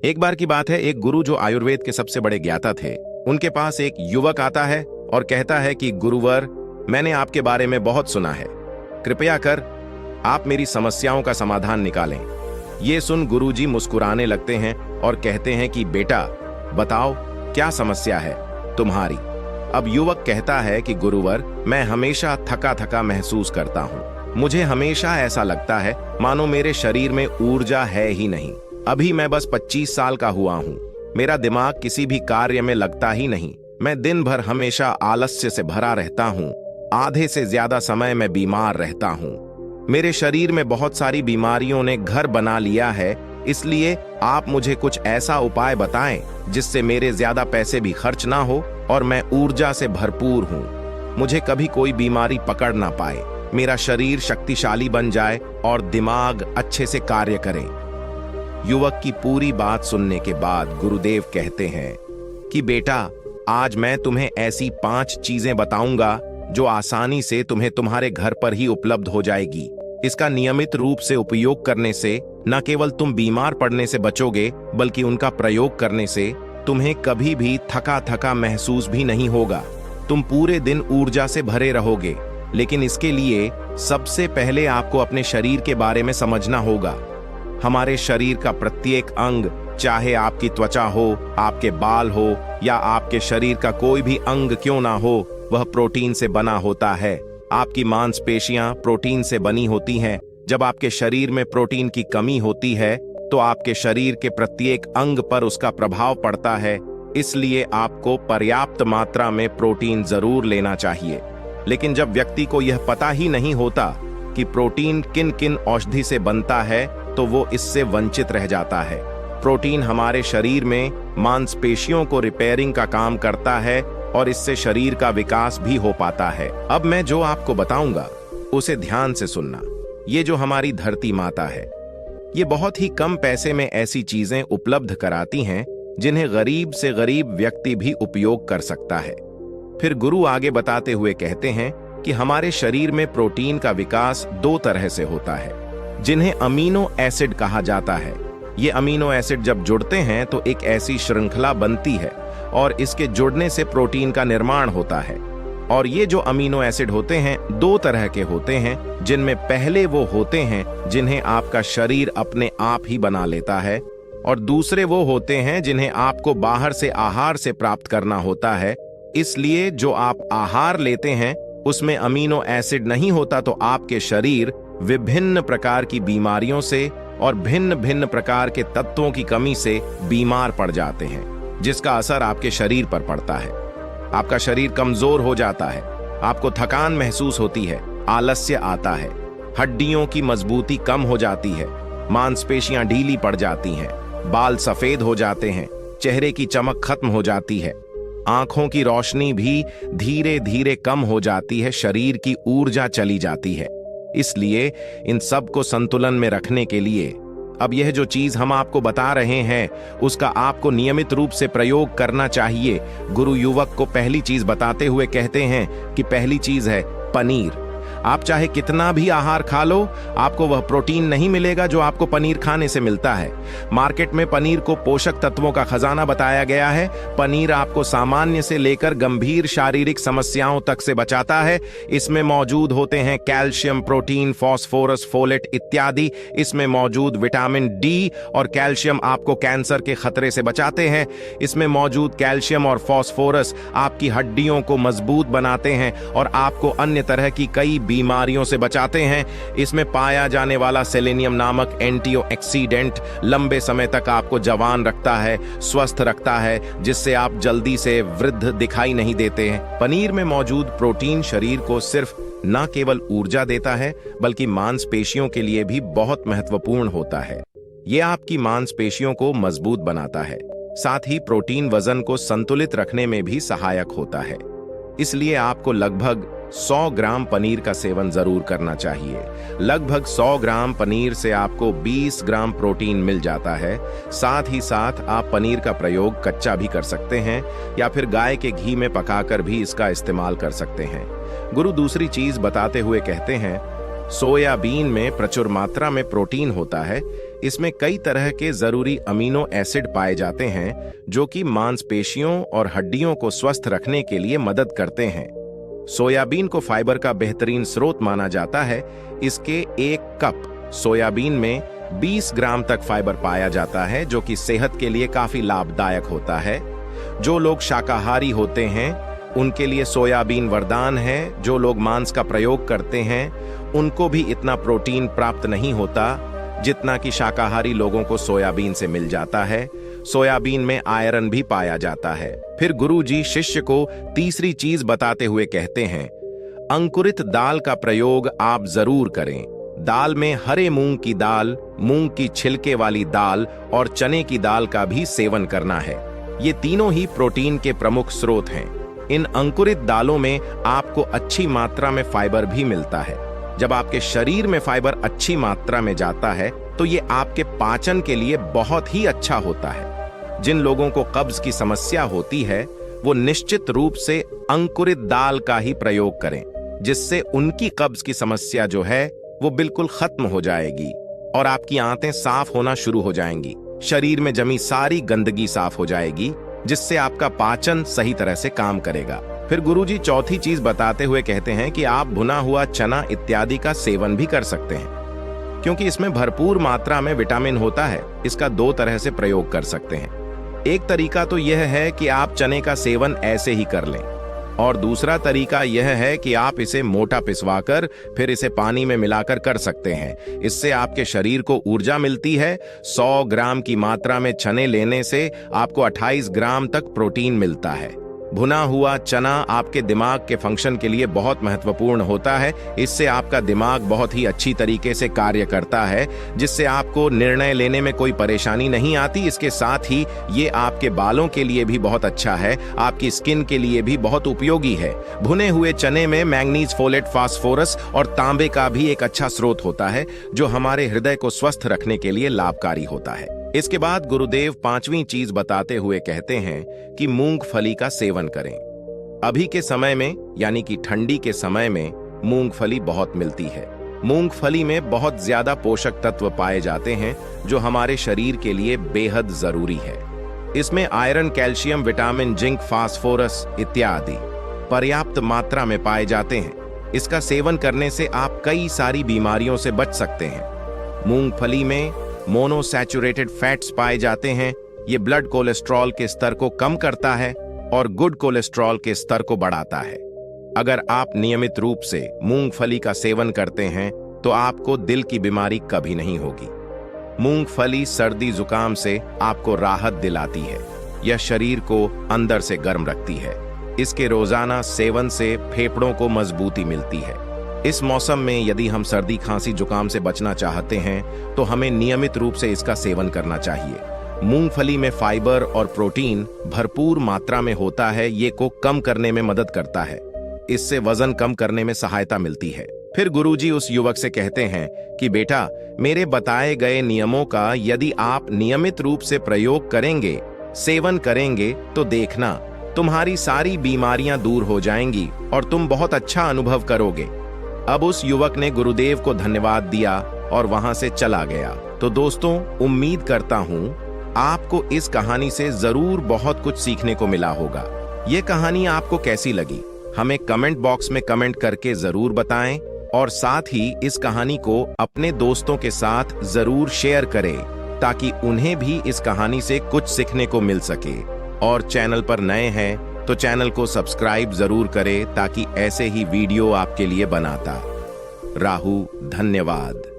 एक बार की बात है, एक गुरु जो आयुर्वेद के सबसे बड़े ज्ञाता थे, उनके पास एक युवक आता है और कहता है कि गुरुवर, मैंने आपके बारे में बहुत सुना है, कृपया कर आप मेरी समस्याओं का समाधान निकालें। ये सुन गुरुजी मुस्कुराने लगते हैं और कहते हैं कि बेटा बताओ क्या समस्या है तुम्हारी। अब युवक कहता है कि गुरुवर, मैं हमेशा थका थका महसूस करता हूँ। मुझे हमेशा ऐसा लगता है मानो मेरे शरीर में ऊर्जा है ही नहीं। अभी मैं बस 25 साल का हुआ हूँ। मेरा दिमाग किसी भी कार्य में लगता ही नहीं। मैं दिन भर हमेशा आलस्य से भरा रहता हूँ। आधे से ज्यादा समय मैं बीमार रहता हूँ। मेरे शरीर में बहुत सारी बीमारियों ने घर बना लिया है। इसलिए आप मुझे कुछ ऐसा उपाय बताएं जिससे मेरे ज्यादा पैसे भी खर्च ना हो और मैं ऊर्जा से भरपूर हूँ। मुझे कभी कोई बीमारी पकड़ ना पाए, मेरा शरीर शक्तिशाली बन जाए और दिमाग अच्छे से कार्य करे। युवक की पूरी बात सुनने के बाद गुरुदेव कहते हैं कि बेटा, आज मैं तुम्हें ऐसी 5 चीजें बताऊंगा जो आसानी से तुम्हें तुम्हारे घर पर ही उपलब्ध हो जाएगी। इसका नियमित रूप से उपयोग करने से न केवल तुम बीमार पड़ने से बचोगे, बल्कि उनका प्रयोग करने से तुम्हें कभी भी थका थका महसूस भी नहीं होगा। तुम पूरे दिन ऊर्जा से भरे रहोगे। लेकिन इसके लिए सबसे पहले आपको अपने शरीर के बारे में समझना होगा। हमारे शरीर का प्रत्येक अंग, चाहे आपकी त्वचा हो, आपके बाल हो या आपके शरीर का कोई भी अंग क्यों ना हो, वह प्रोटीन से बना होता है। आपकी मांसपेशियां प्रोटीन से बनी होती हैं। जब आपके शरीर में प्रोटीन की कमी होती है तो आपके शरीर के प्रत्येक अंग पर उसका प्रभाव पड़ता है। इसलिए आपको पर्याप्त मात्रा में प्रोटीन जरूर लेना चाहिए। लेकिन जब व्यक्ति को यह पता ही नहीं होता कि प्रोटीन किन किन औषधि से बनता है, तो वो इससे वंचित रह जाता है। प्रोटीन हमारे शरीर में मांसपेशियों को रिपेयरिंग का काम करता है और इससे शरीर का विकास भी हो पाता है। अब मैं जो आपको बताऊंगा उसे ध्यान से सुनना। ये जो हमारी धरती माता है, ये बहुत ही कम पैसे में ऐसी चीजें उपलब्ध कराती हैं जिन्हें गरीब से गरीब व्यक्ति भी उपयोग कर सकता है। फिर गुरु आगे बताते हुए कहते हैं कि हमारे शरीर में प्रोटीन का विकास 2 तरह से होता है, जिन्हें अमीनो एसिड कहा जाता है। ये अमीनो एसिड जब जुड़ते हैं तो एक ऐसी श्रृंखला बनती है और इसके जुड़ने से प्रोटीन का निर्माण होता है। और ये जो अमीनो एसिड होते हैं 2 तरह के होते हैं, जिनमें पहले वो होते हैं जिन्हें आपका शरीर अपने आप ही बना लेता है, और दूसरे वो होते हैं जिन्हें आपको बाहर से आहार से प्राप्त करना होता है। इसलिए जो आप आहार लेते हैं उसमें अमीनो एसिड नहीं होता तो आपके शरीर विभिन्न प्रकार की बीमारियों से और भिन्न भिन्न प्रकार के तत्वों की कमी से बीमार पड़ जाते हैं, जिसका असर आपके शरीर पर पड़ता है। आपका शरीर कमजोर हो जाता है, आपको थकान महसूस होती है, आलस्य आता है, हड्डियों की मजबूती कम हो जाती है, मांसपेशियां ढीली पड़ जाती हैं, बाल सफेद हो जाते हैं, चेहरे की चमक खत्म हो जाती है, आंखों की रोशनी भी धीरे धीरे कम हो जाती है, शरीर की ऊर्जा चली जाती है। इसलिए इन सब को संतुलन में रखने के लिए अब यह जो चीज हम आपको बता रहे हैं उसका आपको नियमित रूप से प्रयोग करना चाहिए। गुरु युवक को पहली चीज बताते हुए कहते हैं कि पहली चीज है पनीर। आप चाहे कितना भी आहार खा लो, आपको वह प्रोटीन नहीं मिलेगा जो आपको पनीर खाने से मिलता है। मार्केट में पनीर को पोषक तत्वों का खजाना बताया गया है। पनीर आपको सामान्य से लेकर गंभीर शारीरिक समस्याओं तक से बचाता है। इसमें मौजूद होते हैं कैल्शियम, प्रोटीन, फास्फोरस, फोलेट इत्यादि। इसमें मौजूद विटामिन डी और कैल्शियम आपको कैंसर के खतरे से बचाते हैं। इसमें मौजूद कैल्शियम और फास्फोरस आपकी हड्डियों को मजबूत बनाते हैं और आपको अन्य तरह की कई बीमारियों से बचाते हैं। इसमें पाया जाने वाला सेलेनियम नामक एंटीऑक्सीडेंट लंबे समय तक आपको जवान रखता है, स्वस्थ रखता है, जिससे आप जल्दी से वृद्ध दिखाई नहीं देते हैं। पनीर में मौजूद प्रोटीन शरीर को सिर्फ न केवल ऊर्जा देता है, बल्कि मांसपेशियों के लिए भी बहुत महत्वपूर्ण होता है। यह आपकी मांसपेशियों को मजबूत बनाता है। साथ ही प्रोटीन वजन को संतुलित रखने में भी सहायक होता है। इसलिए आपको लगभग 100 ग्राम पनीर का सेवन जरूर करना चाहिए। लगभग 100 ग्राम पनीर से आपको 20 ग्राम प्रोटीन मिल जाता है। साथ ही साथ आप पनीर का प्रयोग कच्चा भी कर सकते हैं या फिर गाय के घी में पकाकर भी इसका इस्तेमाल कर सकते हैं। गुरु दूसरी चीज बताते हुए कहते हैं, सोयाबीन में प्रचुर मात्रा में प्रोटीन होता है। इसमें कई तरह के जरूरी अमीनो एसिड पाए जाते हैं जो कि मांसपेशियों और हड्डियों को स्वस्थ रखने के लिए मदद करते हैं। सोयाबीन को फाइबर का बेहतरीन स्रोत माना जाता है। इसके 1 कप सोयाबीन में 20 ग्राम तक फाइबर पाया जाता है, जो कि सेहत के लिए काफी लाभदायक होता है। जो लोग शाकाहारी होते हैं उनके लिए सोयाबीन वरदान है। जो लोग मांस का प्रयोग करते हैं उनको भी इतना प्रोटीन प्राप्त नहीं होता जितना कि शाकाहारी लोगों को सोयाबीन से मिल जाता है। सोयाबीन में आयरन भी पाया जाता है। फिर गुरुजी शिष्य को तीसरी चीज बताते हुए कहते हैं, अंकुरित दाल का प्रयोग आप जरूर करें। दाल में हरे मूंग की दाल, मूंग की छिलके वाली दाल और चने की दाल का भी सेवन करना है। ये तीनों ही प्रोटीन के प्रमुख स्रोत हैं। इन अंकुरित दालों में आपको अच्छी मात्रा में फाइबर भी मिलता है। जब आपके शरीर में फाइबर अच्छी मात्रा में जाता है तो ये आपके पाचन के लिए बहुत ही अच्छा होता है। जिन लोगों को कब्ज की समस्या होती है वो निश्चित रूप से अंकुरित दाल का ही प्रयोग करें, जिससे उनकी कब्ज की समस्या जो है वो बिल्कुल खत्म हो जाएगी और आपकी आंतें साफ होना शुरू हो जाएंगी। शरीर में जमी सारी गंदगी साफ हो जाएगी, जिससे आपका पाचन सही तरह से काम करेगा। फिर गुरुजी चौथी चीज बताते हुए कहते हैं कि आप भुना हुआ चना इत्यादि का सेवन भी कर सकते हैं, क्योंकि इसमें भरपूर मात्रा में विटामिन होता है। इसका 2 तरह से प्रयोग कर सकते हैं। एक तरीका तो यह है कि आप चने का सेवन ऐसे ही कर लें, और दूसरा तरीका यह है कि आप इसे मोटा पिसवाकर फिर इसे पानी में मिलाकर कर सकते हैं। इससे आपके शरीर को ऊर्जा मिलती है। 100 ग्राम की मात्रा में चने लेने से आपको 28 ग्राम तक प्रोटीन मिलता है। भुना हुआ चना आपके दिमाग के फंक्शन के लिए बहुत महत्वपूर्ण होता है। इससे आपका दिमाग बहुत ही अच्छी तरीके से कार्य करता है, जिससे आपको निर्णय लेने में कोई परेशानी नहीं आती। इसके साथ ही ये आपके बालों के लिए भी बहुत अच्छा है, आपकी स्किन के लिए भी बहुत उपयोगी है। भुने हुए चने में मैंगनीज, फोलेट, फास्फोरस और तांबे का भी एक अच्छा स्रोत होता है, जो हमारे हृदय को स्वस्थ रखने के लिए लाभकारी होता है। इसके बाद गुरुदेव 5वीं चीज बताते हुए कहते हैं कि मूंगफली का सेवन करें। अभी के समय में यानी कि ठंडी के समय में मूंगफली बहुत मिलती है। मूंगफली में बहुत ज्यादा पोषक तत्व पाए जाते हैं जो हमारे शरीर के लिए बेहद जरूरी है। इसमें iron, calcium, vitamin, zinc, phosphorus इत्यादि पर्याप्त मात्रा में पाए जाते हैं। इसका सेवन करने से आप कई सारी बीमारियों से बच सकते हैं। मूंगफली में मोनोसैचुरेटेड फैट्स पाए जाते हैं। ये ब्लड कोलेस्ट्रॉल के स्तर को कम करता है और गुड कोलेस्ट्रॉल के स्तर को बढ़ाता है। अगर आप नियमित रूप से मूंगफली का सेवन करते हैं तो आपको दिल की बीमारी कभी नहीं होगी। मूंगफली सर्दी जुकाम से आपको राहत दिलाती है। यह शरीर को अंदर से गर्म रखती है। इसके रोजाना सेवन से फेफड़ों को मजबूती मिलती है। इस मौसम में यदि हम सर्दी, खांसी, जुकाम से बचना चाहते हैं तो हमें नियमित रूप से इसका सेवन करना चाहिए। मूंगफली में फाइबर और प्रोटीन भरपूर मात्रा में होता है। ये को कम करने में मदद करता है। इससे वजन कम करने में सहायता मिलती है। फिर गुरुजी उस युवक से कहते हैं कि बेटा, मेरे बताए गए नियमों का यदि आप नियमित रूप से प्रयोग करेंगे, सेवन करेंगे, तो देखना तुम्हारी सारी बीमारियां दूर हो जाएंगी और तुम बहुत अच्छा अनुभव करोगे। अब उस युवक ने गुरुदेव को धन्यवाद दिया और वहां से चला गया। तो दोस्तों, उम्मीद करता हूं आपको इस कहानी से जरूर बहुत कुछ सीखने को मिला होगा। ये कहानी आपको कैसी लगी हमें कमेंट बॉक्स में कमेंट करके जरूर बताएं, और साथ ही इस कहानी को अपने दोस्तों के साथ जरूर शेयर करें ताकि उन्हें भी इस कहानी से कुछ सीखने को मिल सके। और चैनल पर नए हैं तो चैनल को सब्सक्राइब जरूर करें ताकि ऐसे ही वीडियो आपके लिए बनाता। राहु, धन्यवाद।